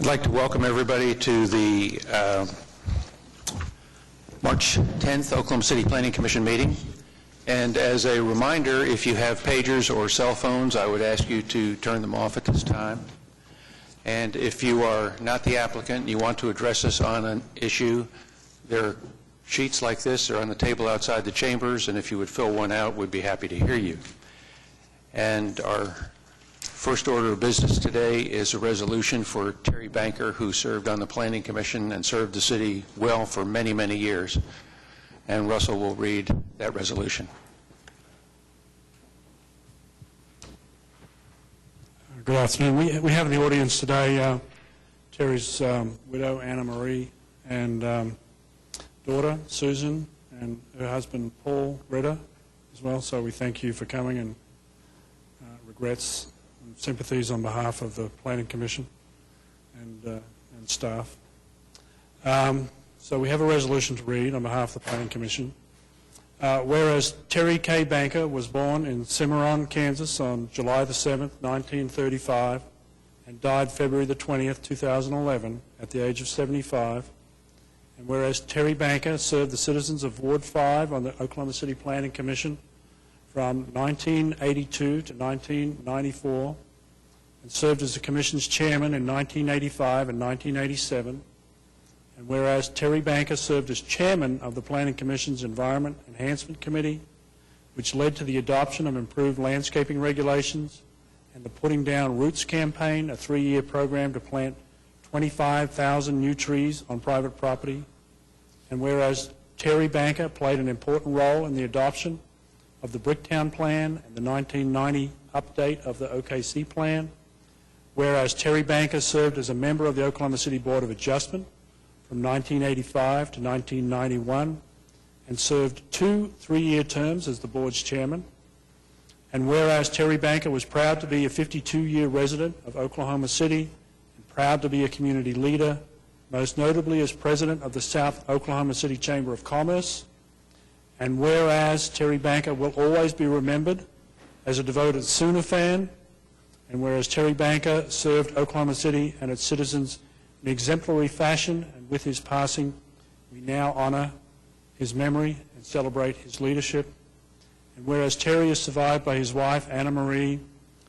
I'd like to welcome everybody to the March 10th Oklahoma City Planning Commission meeting. And as a reminder, if you have pagers or cell phones, I would ask you to turn them off at this time. And if you are not the applicant and you want to address us on an issue, there are sheets like this. They're on the table outside the chambers, and if you would fill one out, we'd be happy to hear you. And our first order of business today is a resolution for Terry Banker, who served on the Planning Commission and served the city well for many, many years. And Russell will read that resolution. Good afternoon. We have in the audience today Terry's widow, Anna Marie, and daughter, Susan, and her husband, Paul Redder, as well. So we thank you for coming, and regrets and sympathies on behalf of the Planning Commission and staff. So we have a resolution to read on behalf of the Planning Commission. Whereas Terry K. Banker was born in Cimarron, Kansas on July the 7th, 1935, and died February the 20th, 2011, at the age of 75. And whereas Terry Banker served the citizens of Ward 5 on the Oklahoma City Planning Commission from 1982 to 1994, and served as the Commission's chairman in 1985 and 1987. And whereas Terry Banker served as chairman of the Planning Commission's Environment Enhancement Committee, which led to the adoption of improved landscaping regulations and the Putting Down Roots campaign, a 3-year program to plant 25,000 new trees on private property. And whereas Terry Banker played an important role in the adoption of the Bricktown Plan and the 1990 update of the OKC Plan. Whereas Terry Banker served as a member of the Oklahoma City Board of Adjustment from 1985 to 1991 and served 2 3-year terms as the board's chairman. And whereas Terry Banker was proud to be a 52-year resident of Oklahoma City and proud to be a community leader, most notably as president of the South Oklahoma City Chamber of Commerce. And whereas Terry Banker will always be remembered as a devoted Sooner fan, and whereas Terry Banker served Oklahoma City and its citizens in exemplary fashion, and with his passing, we now honor his memory and celebrate his leadership. And whereas Terry is survived by his wife, Anna Marie,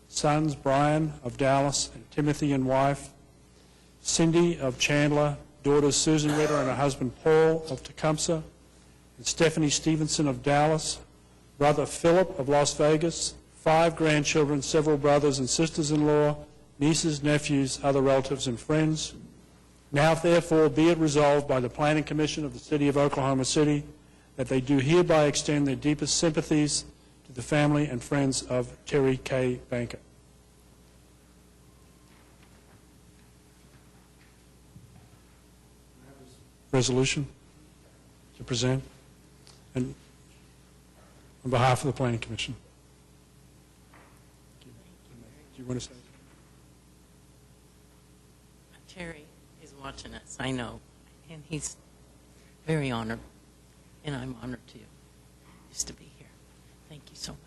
sons Brian of Dallas and Timothy and wife, Cindy of Chandler, daughters Susan Ritter and her husband Paul of Tecumseh, and Stephanie Stevenson of Dallas, brother Philip of Las Vegas, 5 grandchildren, several brothers and sisters-in-law, nieces, nephews, other relatives, and friends. Now, therefore, be it resolved by the Planning Commission of the City of Oklahoma City that they do hereby extend their deepest sympathies to the family and friends of Terry K. Banker. Resolution to present, and on behalf of the Planning Commission. Do you want to say? Terry is watching us, I know, and he's very honored, and I'm honored too, just to be here. Thank you so much.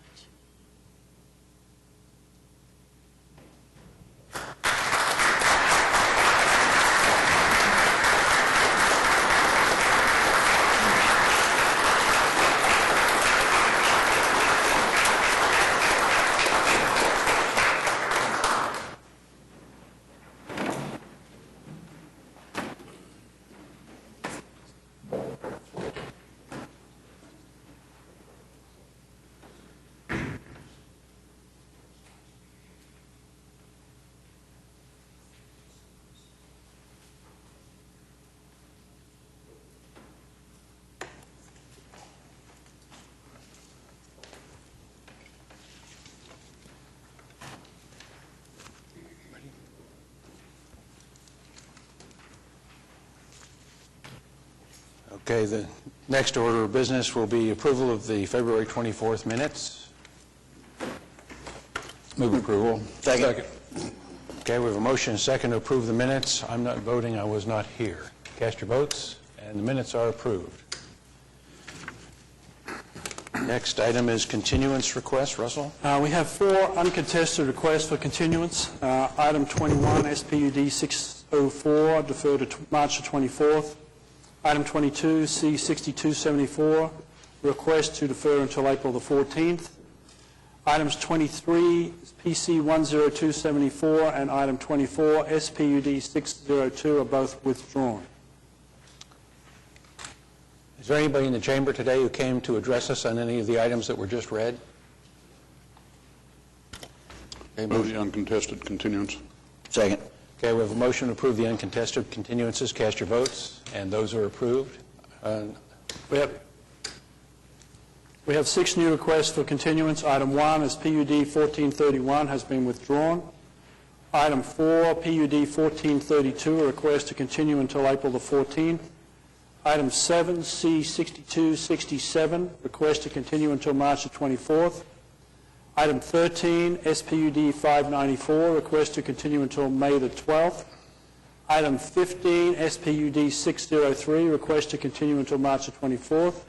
Okay, the next order of business will be approval of the February 24th minutes. Move approval. Second. Okay, we have a motion and a second to approve the minutes. I'm not voting. I was not here. Cast your votes, and the minutes are approved. Next item is continuance request. Russell? We have 4 uncontested requests for continuance. Item 21, SPUD C-6204, defer to March the 24th. Item 22, C-6274, request to defer until April the 14th. Items 23, PC-10274, and item 24, SPUD-602, are both withdrawn. Is there anybody in the chamber today who came to address us on any of the items that were just read? Okay, Move the uncontested continuance. Second. Okay, we have a motion to approve the uncontested continuances. Cast your votes, and those are approved. We have 6 new requests for continuance. Item 1 is PUD 1431 has been withdrawn. Item 4, PUD 1432, a request to continue until April the 14th. Item 7, C-6267, request to continue until March the 24th. Item 13, SPUD 594, request to continue until May the 12th. Item 15, SPUD 603, request to continue until March the 24th.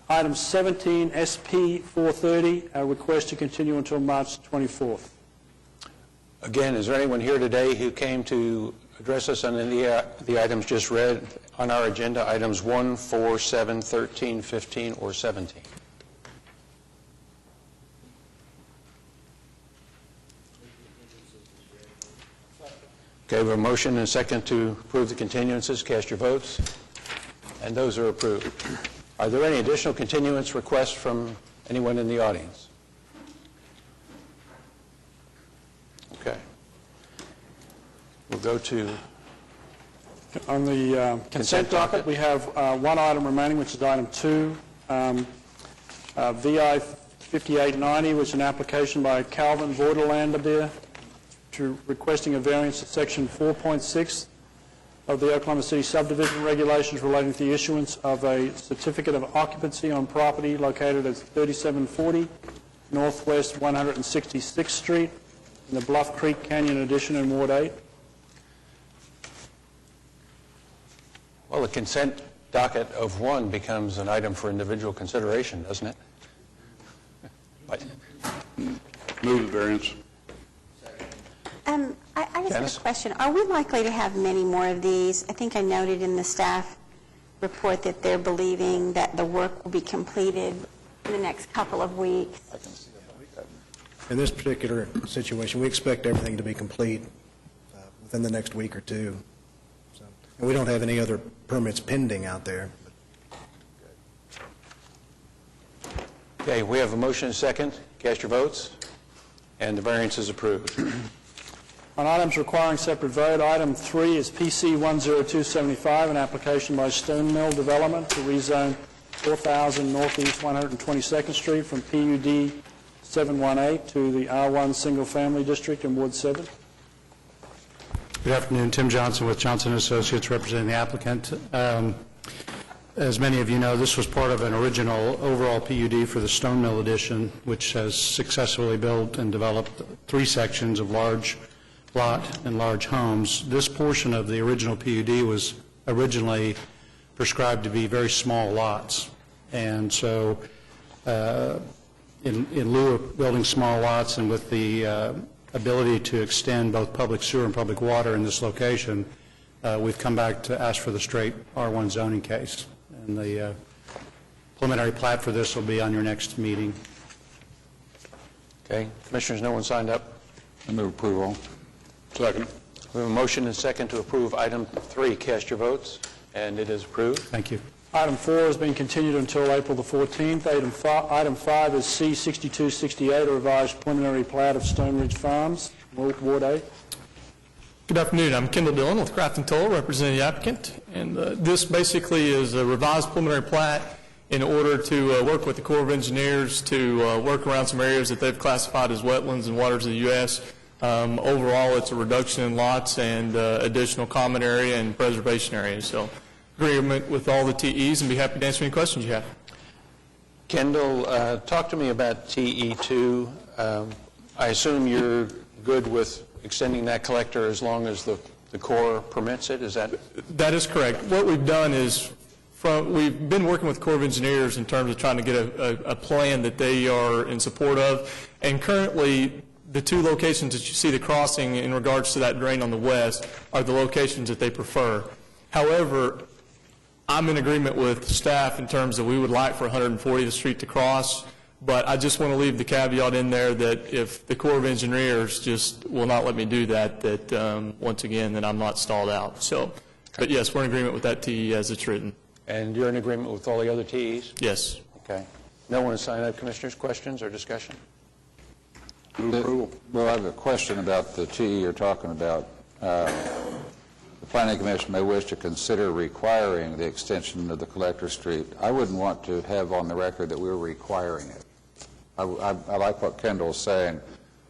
Item 17, SP 430, a request to continue until March 24th. Again, is there anyone here today who came to address us on any of the items just read on our agenda, items 1, 4, 7, 13, 15, or 17? Okay, we have a motion and a second to approve the continuances. Cast your votes, and those are approved. Are there any additional continuance requests from anyone in the audience? Okay. We'll go to On the consent docket, we have one item remaining, which is item 2, VI 5890, which is an application by Calvin Vorderlander to requesting a variance of section 4.6 of the Oklahoma City subdivision regulations relating to the issuance of a certificate of occupancy on property located at 3740 Northwest 166th Street in the Bluff Creek Canyon Addition in Ward 8. Well, the consent docket of 1 becomes an item for individual consideration, doesn't it? Move the variance. I just have Janice? a question. Are we likely to have many more of these? I think I noted in the staff report that they're believing that the work will be completed in the next couple of weeks. In this particular situation, we expect everything to be complete within the next week or two. So, and we don't have any other permits pending out there. Okay, we have a motion and a second. Cast your votes, and the variance is approved. On items requiring separate vote, item 3 is PC 10275, an application by Stone Mill Development to rezone 4000 Northeast 122nd Street from PUD 718 to the R1 Single Family District in Ward 7. Good afternoon. Tim Johnson with Johnson Associates representing the applicant. As many of you know, this was part of an original overall PUD for the Stone Mill Edition, which has successfully built and developed 3 sections of large lot and large homes. This portion of the original PUD was originally prescribed to be very small lots. And so in lieu of building small lots and with the ability to extend both public sewer and public water in this location, we've come back to ask for the straight R1 zoning case. And the preliminary plat for this will be on your next meeting. Okay, Commissioners, no one signed up? I move approval. Second. We have a motion and a second to approve item 3. Cast your votes, and it is approved. Thank you. Item 4 has been continued until April the 14th. Item 5 is C-6268, a revised preliminary plat of Stone Ridge Farms, Ward 8. Good afternoon. I'm Kendall Dillon with Craft & Toll, representing the applicant. And this basically is a revised preliminary plat in order to work with the Corps of Engineers to work around some areas that they've classified as wetlands and waters of the U.S. Overall, it's a reduction in lots and additional common area and preservation areas. So agreement with all the TEs, and be happy to answer any questions you have. Kendall, talk to me about TE2. I assume you're good with extending that collector as long as the Corps permits it? Is that? That is correct. What we've done is we've been working with the Corps of Engineers in terms of trying to get a plan that they are in support of. And currently, the two locations that you see the crossing in regards to that drain on the west are the locations that they prefer. However, I'm in agreement with staff in terms that we would like for 140th Street to cross, but I just want to leave the caveat in there that if the Corps of Engineers just will not let me do that, that once again, that I'm not stalled out. So, but yes, we're in agreement with that TE as it's written. And you're in agreement with all the other TEs? Yes. Okay. No one has signed up, Commissioners. Questions or discussion? Move approval. Well, I have a question about the TE you're talking about. The Planning Commission may wish to consider requiring the extension of the Collector Street. I wouldn't want to have on the record that we're requiring it. I like what Kendall's saying.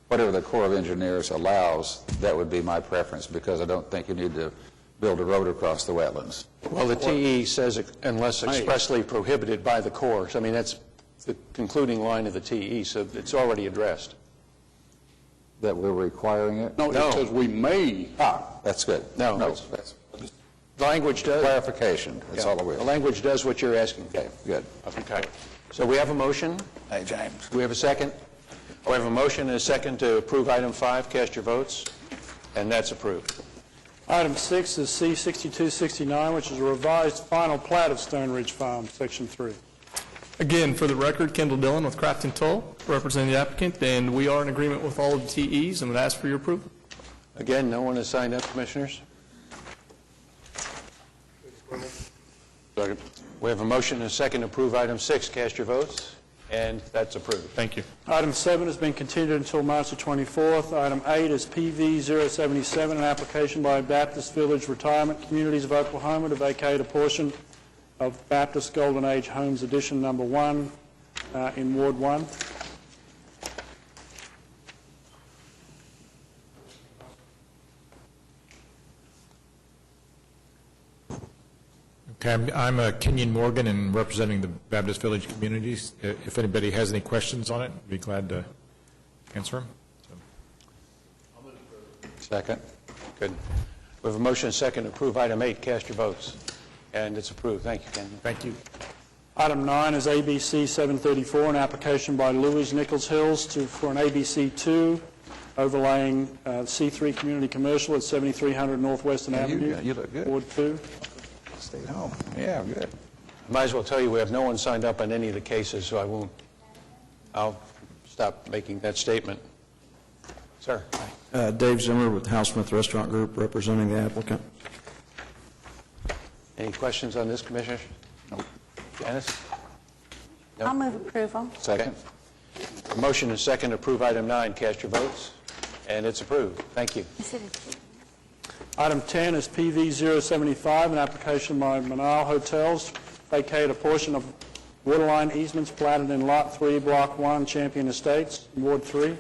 Whatever the Corps of Engineers allows, that would be my preference, because I don't think you need to build a road across the wetlands. Well, the TE says unless expressly prohibited by the Corps. So, I mean, that's the concluding line of the TE, so it's already addressed. That we're requiring it? No, it says we may. That's good. No, That's The language does. clarification. That's all it The is. language does what you're asking. Okay, good. Okay. So we have a motion. Hey, James. Do we have a second? We have a motion and a second to approve item 5. Cast your votes. And that's approved. Item 6 is C-6269, which is a revised final plat of Stone Ridge Farm, Section 3. Again, for the record, Kendall Dillon with Crafton Toll, representing the applicant, and we are in agreement with all of the TEs and would ask for your approval. Again, no one has signed up, Commissioners? Second. We have a motion and a second to approve item 6. Cast your votes. And that's approved. Thank you. Item 7 has been continued until March the 24th. Item 8 is PV 077, an application by Baptist Village Retirement Communities of Oklahoma to vacate a portion of Baptist Golden Age Homes Edition Number 1 in Ward 1. Okay, I'm Kenyon Morgan and representing the Baptist Village Communities. If anybody has any questions on it, I'd be glad to answer them. Second. Good. We have a motion and a second to approve item 8. Cast your votes. And it's approved. Thank you, Ken. Thank you. Item 9 is ABC 734, an application by Louis Nichols Hills for an ABC 2 overlaying C3 Community Commercial at 7300 Northwestern Avenue. You look good. Ward 2. Stayed home. Yeah, good. Might as well tell you we have no one signed up on any of the cases, so I'll stop making that statement. Sir. Dave Zimmer with Housesmith Restaurant Group, representing the applicant. Any questions on this, Commissioner? No. Janice? No? I'll move approval. Second. A motion and a second to approve item 9. Cast your votes. And it's approved. Thank you. Is it Item 10 is PV 075, an application by Manal Hotels to vacate a portion of waterline easements platted in Lot 3, Block 1, Champion Estates, Ward 3.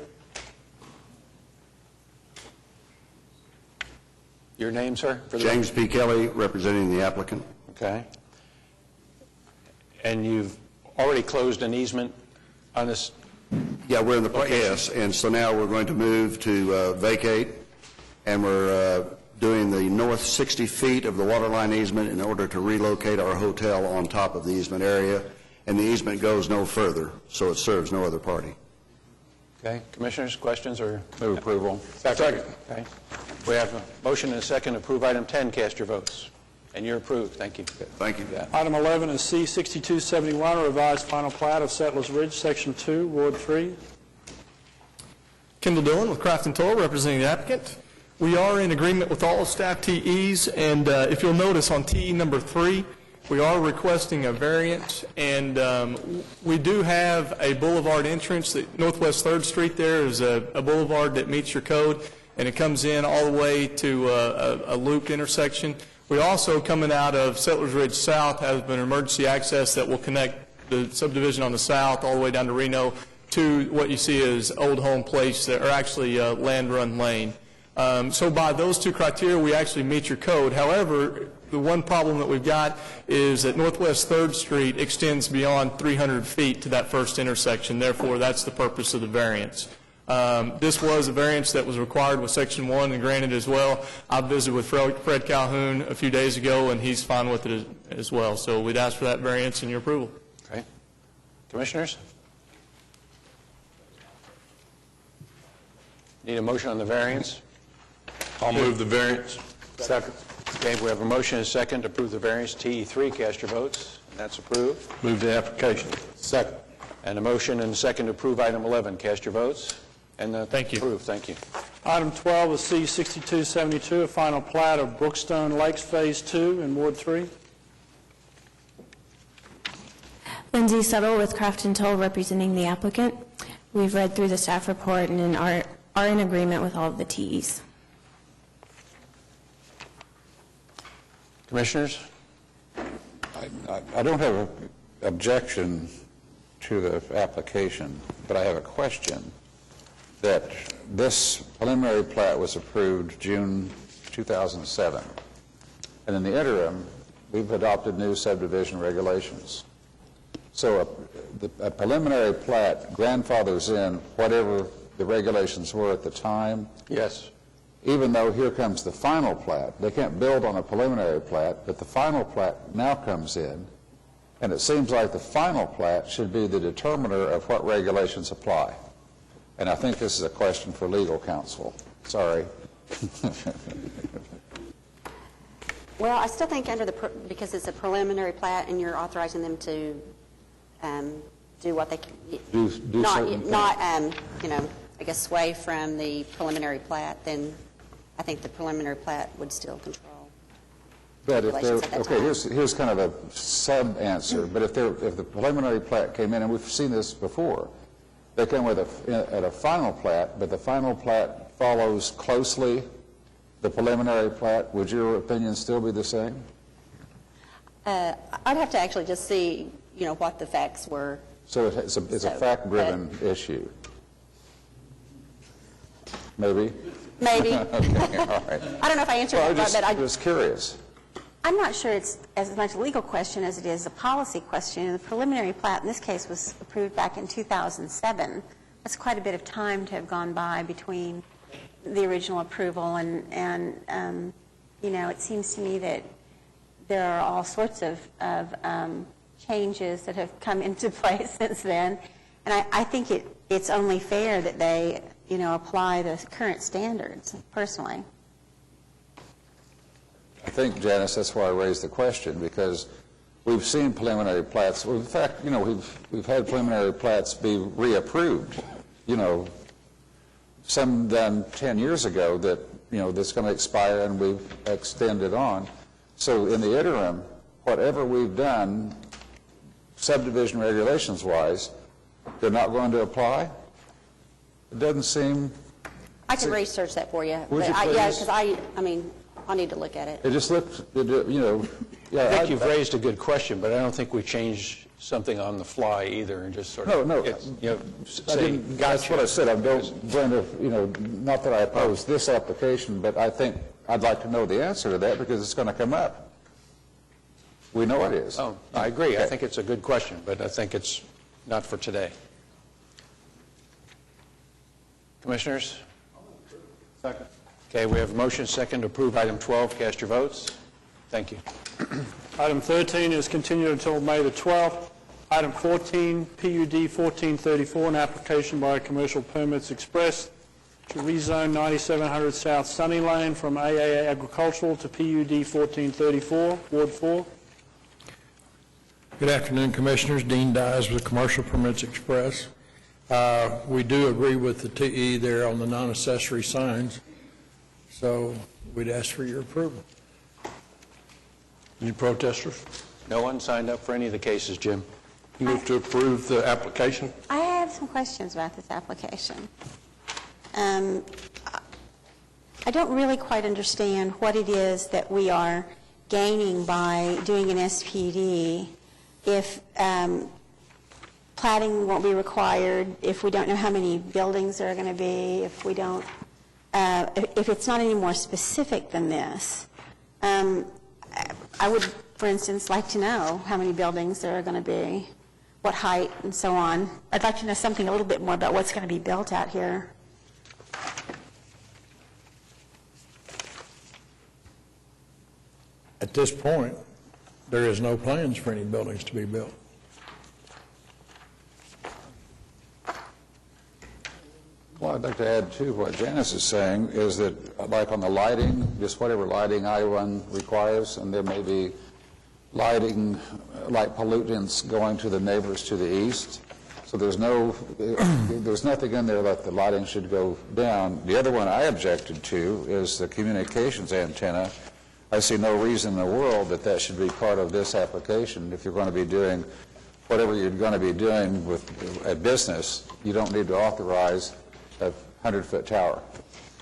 Your name, sir? for the- James P. Kelly, representing the applicant. Okay. And you've already closed an easement on this? Yeah, we're in the, yes, and so now we're going to move to vacate, and we're doing the north 60 feet of the waterline easement in order to relocate our hotel on top of the easement area, and the easement goes no further, so it serves no other party. Okay. Commissioners, questions or? Move approval. Second. Okay. We have a motion and a second to approve item 10. Cast your votes. And you're approved. Thank you. Thank you. Item 11 is C6271, a revised final plat of Settlers Ridge, Section 2, Ward 3. Kendall Dillon with Crafton Toll, representing the applicant. We are in agreement with all staff TEs, and if you'll notice on TE number 3, we are requesting a variance, and we do have a boulevard entrance. Northwest 3rd Street there is a boulevard that meets your code, and it comes in all the way to a looped intersection. We also, coming out of Settlers Ridge South, have an emergency access that will connect the subdivision on the south all the way down to Reno to what you see as Old Home Place, or actually Land Run Lane. So by those two criteria, we actually meet your code. However, the one problem that we've got is that Northwest 3rd Street extends beyond 300 feet to that first intersection. Therefore, that's the purpose of the variance. This was a variance that was required with Section 1 and granted as well. I visited with Fred Calhoun a few days ago, and he's fine with it as well. So we'd ask for that variance and your approval. Okay. Commissioners? Need a motion on the variance? I'll move the variance. Second. Okay, we have a motion and a second to approve the variance, TE3. Cast your votes. And that's approved. Move the application. Second. And a motion and a second to approve item 11. Cast your votes. And that's Thank you. approved. Thank you. Item 12 is C-6272, a final plat of Brookstone Lakes Phase 2 in Ward 3. Lindsay Settle with Craft and Toll representing the applicant. We've read through the staff report and are in agreement with all of the TEs. Commissioners? I don't have an objection to the application, but I have a question. That this preliminary plat was approved June 2007, and in the interim, we've adopted new subdivision regulations. So a preliminary plat grandfathers in whatever the regulations were at the time. Yes. Even though here comes the final plat. They can't build on a preliminary plat, but the final plat now comes in, and it seems like the final plat should be the determiner of what regulations apply. And I think this is a question for legal counsel. Sorry. Well, I still think because it's a preliminary plat and you're authorizing them to do what they can, I guess, sway from the preliminary plat, then I think the preliminary plat would still control. But if regulations at that okay, time. here's kind of a sub-answer. But if the preliminary plat came in, and we've seen this before, they come with a final plat, but the final plat follows closely the preliminary plat, would your opinion still be the same? I'd have to actually just see, what the facts were. So it's a fact-driven issue. Maybe? Maybe. Okay, all right. I don't know if I answered that, but I was curious. I'm not sure it's as much a legal question as it is a policy question. The preliminary plat in this case was approved back in 2007. That's quite a bit of time to have gone by between the original approval and it seems to me that there are all sorts of changes that have come into place since then. And I think it's only fair that they, apply the current standards, personally. I think, Janice, that's why I raised the question, because we've seen preliminary plats. Well, in fact, we've had preliminary plats be reapproved. Some done 10 years ago that, that's going to expire, and we've extended on. So in the interim, whatever we've done, subdivision regulations-wise, they're not going to apply? It doesn't seem... I can research that for you. Would you Yeah, please? because I'll need to look at it. It just looked, I think you've raised a good question, but I don't think we change something on the fly either and just sort of... No. Say, That's what I said. I'm going to, not that I oppose this application, but I'd like to know the answer to that because it's going to come up. We know it is. Oh, I agree. I think it's a good question, but I think it's not for today. Commissioners? Second. Okay, we have a motion second to approve item 12. Cast your votes. Thank you. Item 13 is continued until May the 12th. Item 14, PUD 1434, an application by Commercial Permits Express to rezone 9700 South Sunny Lane from AA Agricultural to PUD 1434, Ward 4. Good afternoon, Commissioners. Dean Dyes with Commercial Permits Express. We do agree with the TE there on the non-accessory signs, so we'd ask for your approval. Any protesters? No one signed up for any of the cases, Jim. Move to approve the application. I have some questions about this application. I don't really quite understand what it is that we are gaining by doing an SPD if platting won't be required, if we don't know how many buildings there are going to be, if we don't, if it's not any more specific than this. I would, for instance, like to know how many buildings there are going to be, what height, and so on. I'd like to know something a little bit more about what's going to be built out here. At this point, there is no plans for any buildings to be built. Well, I'd like to add to what Janice is saying, is that like on the lighting, just whatever lighting I-1 requires, and there may be lighting, light pollutants going to the neighbors to the east. So there's nothing in there that the lighting should go down. The other one I objected to is the communications antenna. I see no reason in the world that that should be part of this application. If you're going to be doing whatever you're going to be doing with a business, you don't need to authorize a 100-foot tower.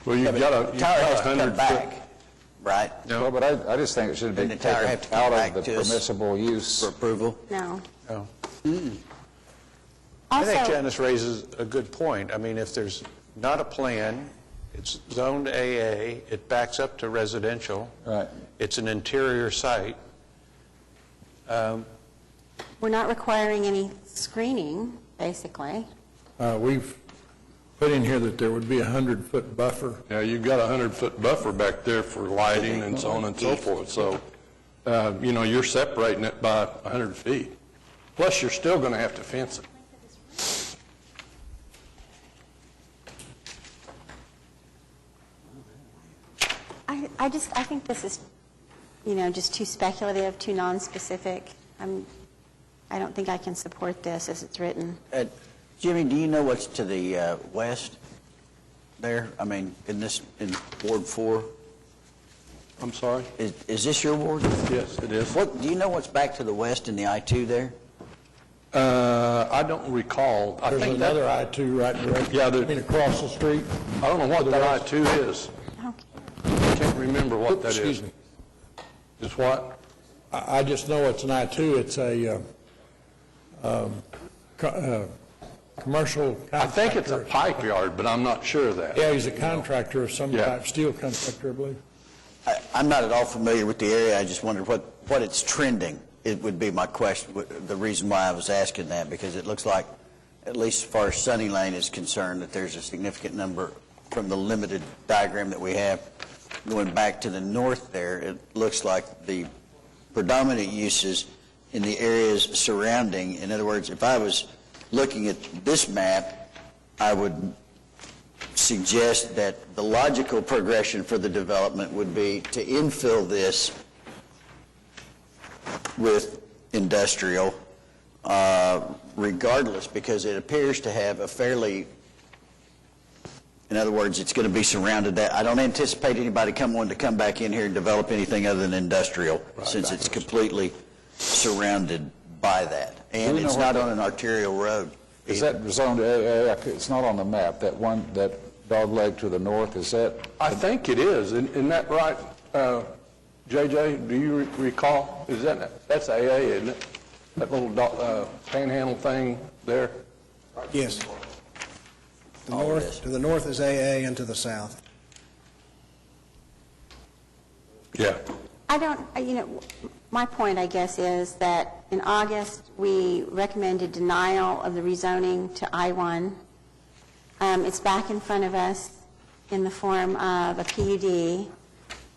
Well, you've got a Tower has to come 100-foot. back, right? No, but I just think it should be And the tower have to taken come out back of the to us permissible use. For approval? No. No. Also, I think Janice raises a good point. I mean, if there's not a plan, it's zoned AA, it backs up to residential. Right. It's an interior site. we're not requiring any screening, basically. We've put in here that there would be a 100-foot buffer. Yeah, you've got a 100-foot buffer back there for lighting and so on and so forth. So, you're separating it by 100 feet. Plus, you're still going to have to fence it. I think this is, just too speculative, too non-specific. I don't think I can support this as it's written. Jimmy, do you know what's to the west there? I mean, in Ward 4? I'm sorry? Is this your ward? Yes, it is. Do you know what's back to the west in the I-2 there? I don't recall. There's another I-2 right directly, across the street. I don't know what that I-2 is. I can't remember what that is. Excuse me. Is what? I just know it's an I-2. It's a commercial contractor. I think it's a pipe yard, but I'm not sure of that. Yeah, he's a contractor of some Yeah. type, steel contractor, I believe. I'm not at all familiar with the area. I just wondered what it's trending. It would be my question, the reason why I was asking that, because it looks like, at least as far as Sunny Lane is concerned, that there's a significant number from the limited diagram that we have. Going back to the north there, it looks like the predominant uses in the areas surrounding. In other words, if I was looking at this map, I would suggest that the logical progression for the development would be to infill this with industrial, regardless, because it appears to have a fairly, in other words, it's going to be surrounded. I don't anticipate anybody wanting to come back in here and develop anything other than industrial, since it's completely surrounded by that. And it's not on an arterial road. Is that zoned AA? It's not on the map. That dog leg to the north, is that? I think it is. Isn't that right, JJ? Do you recall? That's AA, isn't it? That little panhandle thing there? Yes. To the north is AA and to the south. Yeah. My point, I guess, is that in August, we recommended denial of the rezoning to I-1. It's back in front of us in the form of a PUD.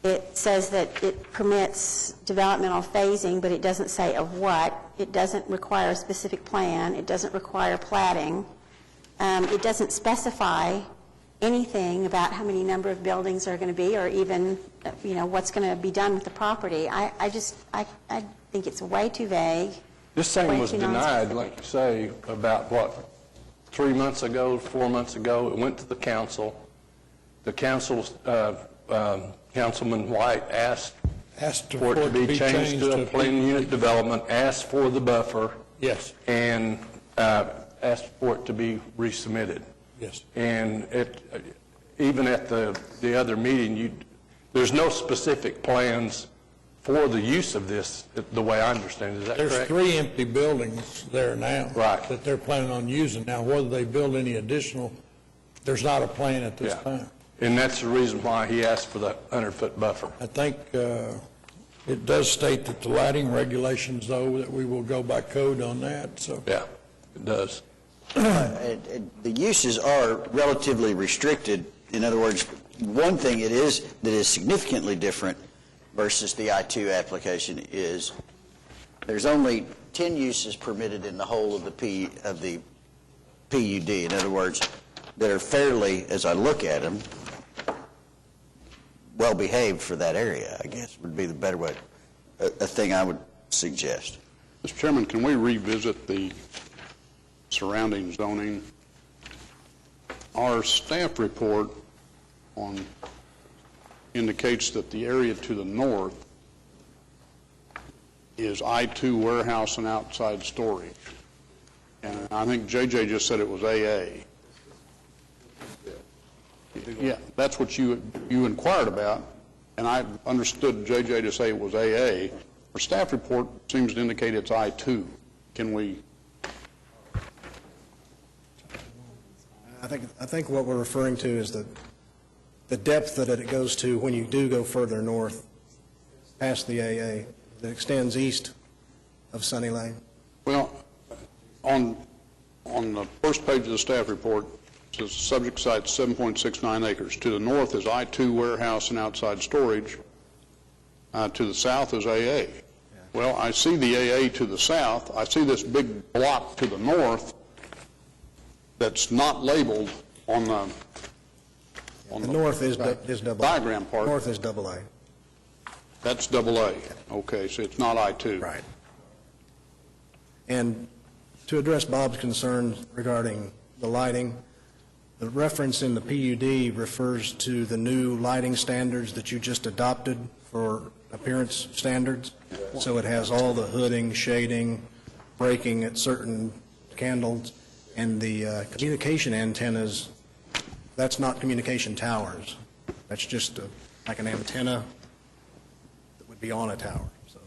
It says that it permits developmental phasing, but it doesn't say of what. It doesn't require a specific plan. It doesn't require platting. It doesn't specify anything about how many number of buildings are going to be, or even, what's going to be done with the property. I think it's way too vague. This thing was denied, like you say, about 3 months ago, 4 months ago. It went to the council. The council's Councilman White asked for it to be changed to a planned unit development, asked for the buffer. Yes. And asked for it to be resubmitted. Yes. And even at the other meeting, there's no specific plans for the use of this, the way I understand it. Is that correct? There's 3 empty buildings there now. Right. That they're planning on using. Now, whether they build any additional, there's not a plan at this time. And that's the reason why he asked for the 100-foot buffer. I think it does state that the lighting regulations, though, that we will go by code on that, so. Yeah, it does. The uses are relatively restricted. In other words, one thing that is significantly different versus the I-2 application is there's only 10 uses permitted in the whole of the PUD. In other words, that are fairly, as I look at them, well-behaved for that area, I guess, would be the better way, a thing I would suggest. Mr. Chairman, can we revisit the surrounding zoning? Our staff report indicates that the area to the north is I-2 warehouse and outside storage. And I think JJ just said it was AA. Yeah, that's what you inquired about, and I understood JJ to say it was AA. Our staff report seems to indicate it's I-2. Can we? I think what we're referring to is the depth that it goes to when you do go further north, past the AA, that extends east of Sunny Lane. Well, on the first page of the staff report, it says subject site 7.69 acres. To the north is I-2 warehouse and outside storage. To the south is AA. Well, I see the AA to the south. I see this big block to the north that's not labeled on the north is double diagram part. North is AA. That's AA. Okay, so it's not I-2. Right. And to address Bob's concerns regarding the lighting, the reference in the PUD refers to the new lighting standards that you just adopted for appearance standards. So it has all the hooding, shading, braking at certain candles, and the communication antennas, that's not communication towers. That's just like an antenna that would be on a tower. So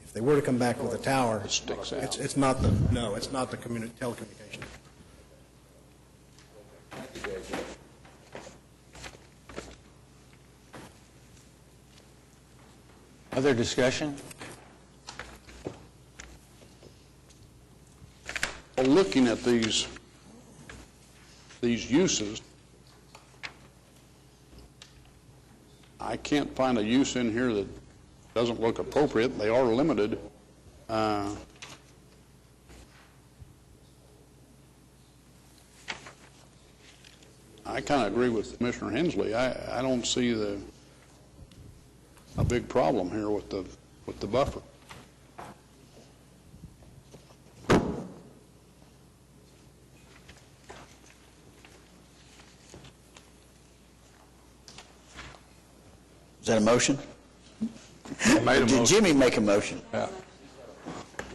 if they were to come back with a tower, it's not the telecommunication. Other discussion? Well, looking at these uses, I can't find a use in here that doesn't look appropriate. They are limited. I kind of agree with Commissioner Hensley. I don't see a big problem here with the buffer. Is that a motion? I made a motion. Did Jimmy make a motion? Yeah.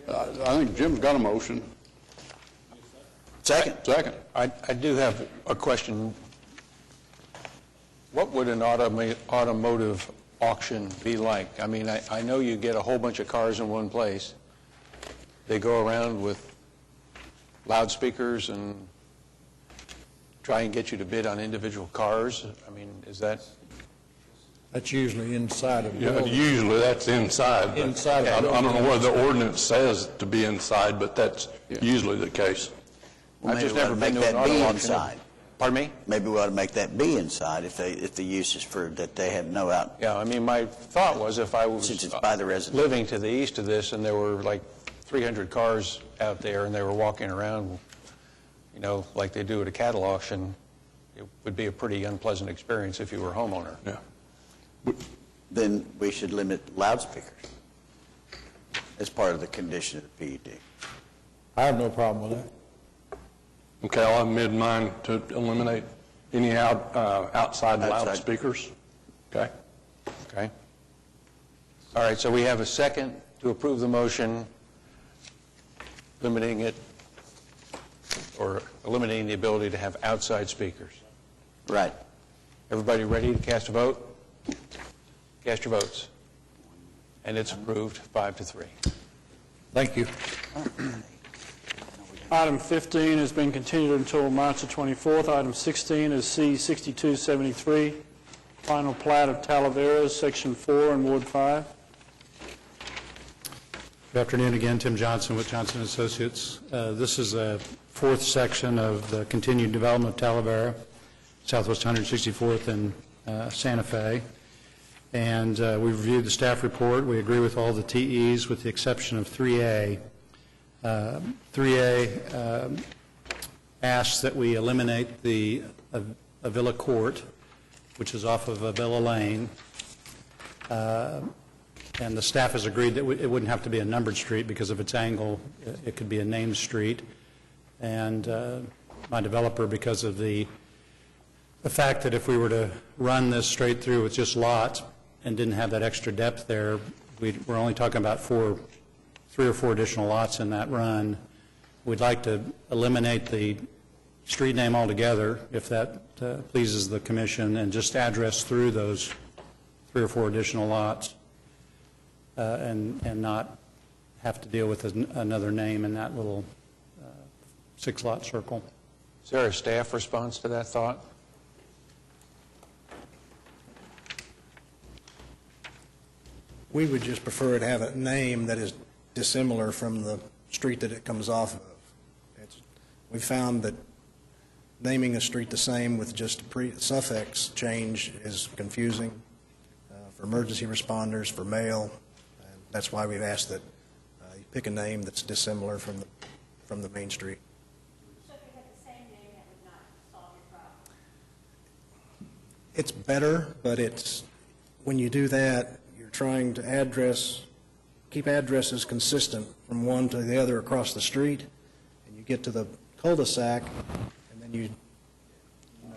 I think Jim's got a motion. Second. Second. I do have a question. What would an automotive auction be like? I mean, I know you get a whole bunch of cars in one place. They go around with loudspeakers and try and get you to bid on individual cars. I mean, is that? That's usually inside of the Yeah, building. usually that's inside. but Inside of I the don't know building. what the ordinance says to be inside, but that's usually the case. Well, I've just maybe we never ought to been make to an that be auto auction. inside. Pardon me? Maybe we ought to make that be inside if the use is for, that they have no out, Yeah, I mean, my thought was if I was since it's by the resident. living to the east of this and there were like 300 cars out there and they were walking around, you know, like they do at a cattle auction, it would be a pretty unpleasant experience if you were a homeowner. Yeah. Then we should limit loudspeakers as part of the condition of the PUD. I have no problem with that. Okay, I'll amend mine to eliminate any outside loudspeakers. Okay? Okay. All right, so we have a second to approve the motion limiting it or eliminating the ability to have outside speakers. Right. Everybody ready to cast a vote? Cast your votes. And it's approved 5-3. Thank you. Item 15 has been continued until March the 24th. Item 16 is C-6273, final plat of Talaveras, Section 4 in Ward 5. Good afternoon again, Tim Johnson with Johnson Associates. This is the fourth section of the continued development of Talavera, Southwest 164th and Santa Fe. And we've reviewed the staff report. We agree with all the TEs with the exception of 3A. 3A asks that we eliminate the Avila Court, which is off of Avila Lane. And the staff has agreed that it wouldn't have to be a numbered street because of its angle. It could be a named street. And my developer, because of the fact that if we were to run this straight through with just lots and didn't have that extra depth there, we're only talking about 3 or 4 additional lots in that run. We'd like to eliminate the street name altogether, if that pleases the commission, and just address through those 3 or 4 additional lots, and not have to deal with another name in that little 6-lot circle. Is there a staff response to that thought? We would just prefer to have a name that is dissimilar from the street that it comes off of. We found that naming a street the same with just a suffix change is confusing for emergency responders, for mail. And that's why we've asked that you pick a name that's dissimilar from the main street. So if you had the same name, that would not solve your problem? It's better, but when you do that, you're trying to keep addresses consistent from one to the other across the street, and you get to the cul-de-sac, and then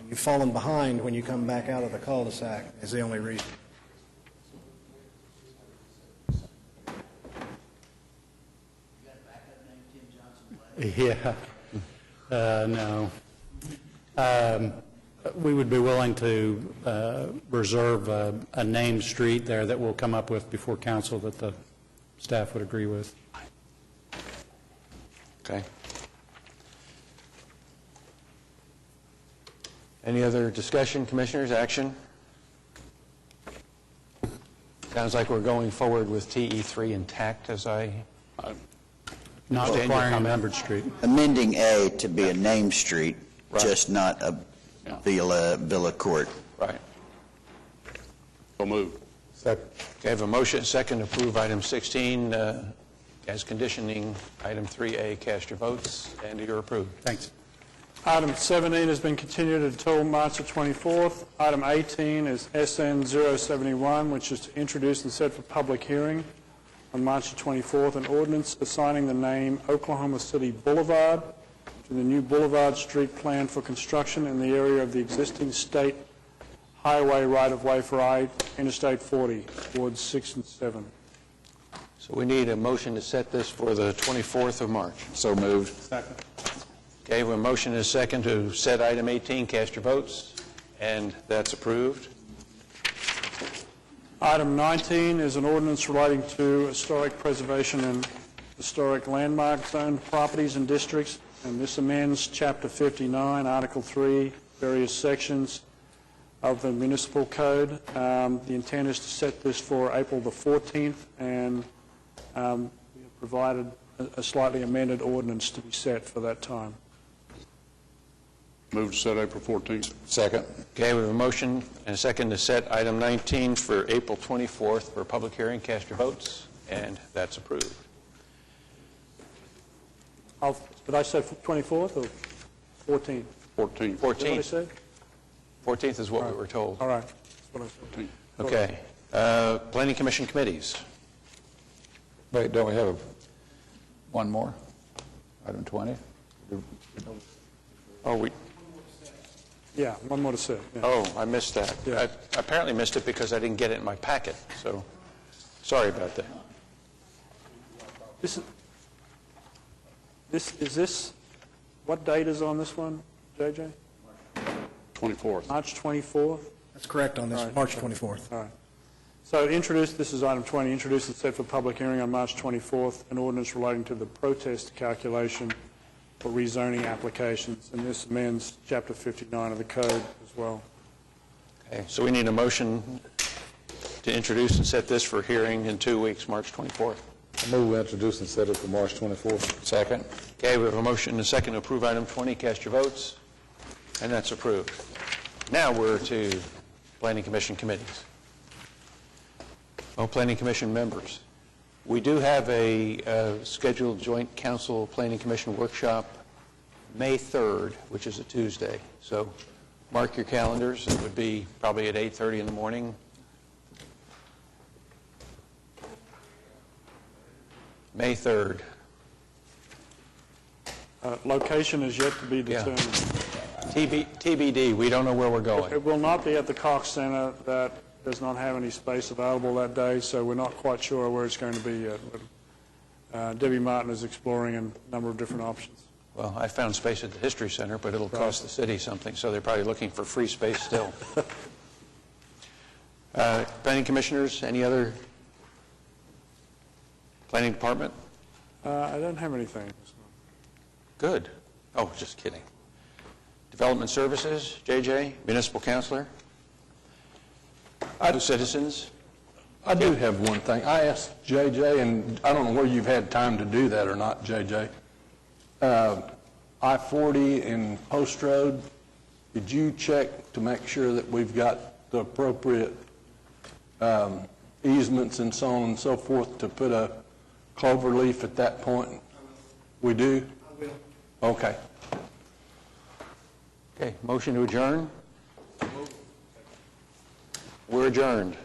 you've fallen behind when you come back out of the cul-de-sac is the only reason. Yeah. No. We would be willing to reserve a named street there that we'll come up with before council that the staff would agree with. Okay. Any other discussion, commissioners? Action? Sounds like we're going forward with TE3 intact, as I Not understand your requiring a comment. numbered street. Amending A to be a named street, Right. just not a Villa Court. Right. So moved. Okay, I have a motion, second, to approve item 16 as conditioning item 3A. Cast your votes, and you're approved. Thanks. Item 17 has been continued until March the 24th. Item 18 is SN 071, which is to introduce and set for public hearing on March the 24th, an ordinance assigning the name Oklahoma City Boulevard to the new Boulevard Street plan for construction in the area of the existing state highway right-of-way for Interstate 40, Wards 6 and 7. So we need a motion to set this for the 24th of March. So moved. Second. Okay, we have a motion and a second to set item 18. Cast your votes, and that's approved. Item 19 is an ordinance relating to historic preservation and historic landmark zone properties and districts, and this amends Chapter 59, Article 3, various sections of the municipal code. The intent is to set this for April the 14th, and we have provided a slightly amended ordinance to be set for that time. Move to set April 14th. Second. Okay, we have a motion and a second to set item 19 for April 24th for a public hearing. Cast your votes, and that's approved. Did I say 24th or 14th? 14th. Is that what I said? 14th is what we were told. All right. That's what I said. Okay. Planning Commission committees. Wait, don't we have one more? Item 20? Oh, Yeah, one more to set. Yeah. Oh, I missed that. Yeah. I apparently missed it because I didn't get it in my packet, so sorry about that. What date is on this one, JJ? 24th. March 24th? That's correct on this, All right. March 24th. All right. So this is item 20, introduced and set for public hearing on March 24th, an ordinance relating to the protest calculation for rezoning applications, and this amends Chapter 59 of the code as well. Okay, so we need a motion to introduce and set this for hearing in 2 weeks, March 24th. I move we introduce and set it for March 24th. Second. Okay, we have a motion and a second to approve item 20. Cast your votes, and that's approved. Now we're to Planning Commission committees. Planning Commission members. We do have a scheduled joint council Planning Commission workshop May 3rd, which is a Tuesday. So mark your calendars. It would be probably at 8:30 in the morning. May 3rd. Location is yet to be determined. TBD, we don't know where we're going. It will not be at the Cox Center. That does not have any space available that day, so we're not quite sure where it's going to be yet. But Debbie Martin is exploring a number of different options. Well, I found space at the History Center, but it'll cost the city something, so they're probably looking for free space still. Planning commissioners, any other? Planning department? I don't have anything. Good. Oh, just kidding. Development Services, JJ, Municipal Counselor? No citizens? I do have one thing. I asked JJ, and I don't know where you've had time to do that or not, JJ. I-40 and Post Road, did you check to make sure that we've got the appropriate easements and so on and so forth to put a clover leaf at that point? We do? I will. Okay. Okay, motion to adjourn? We're adjourned.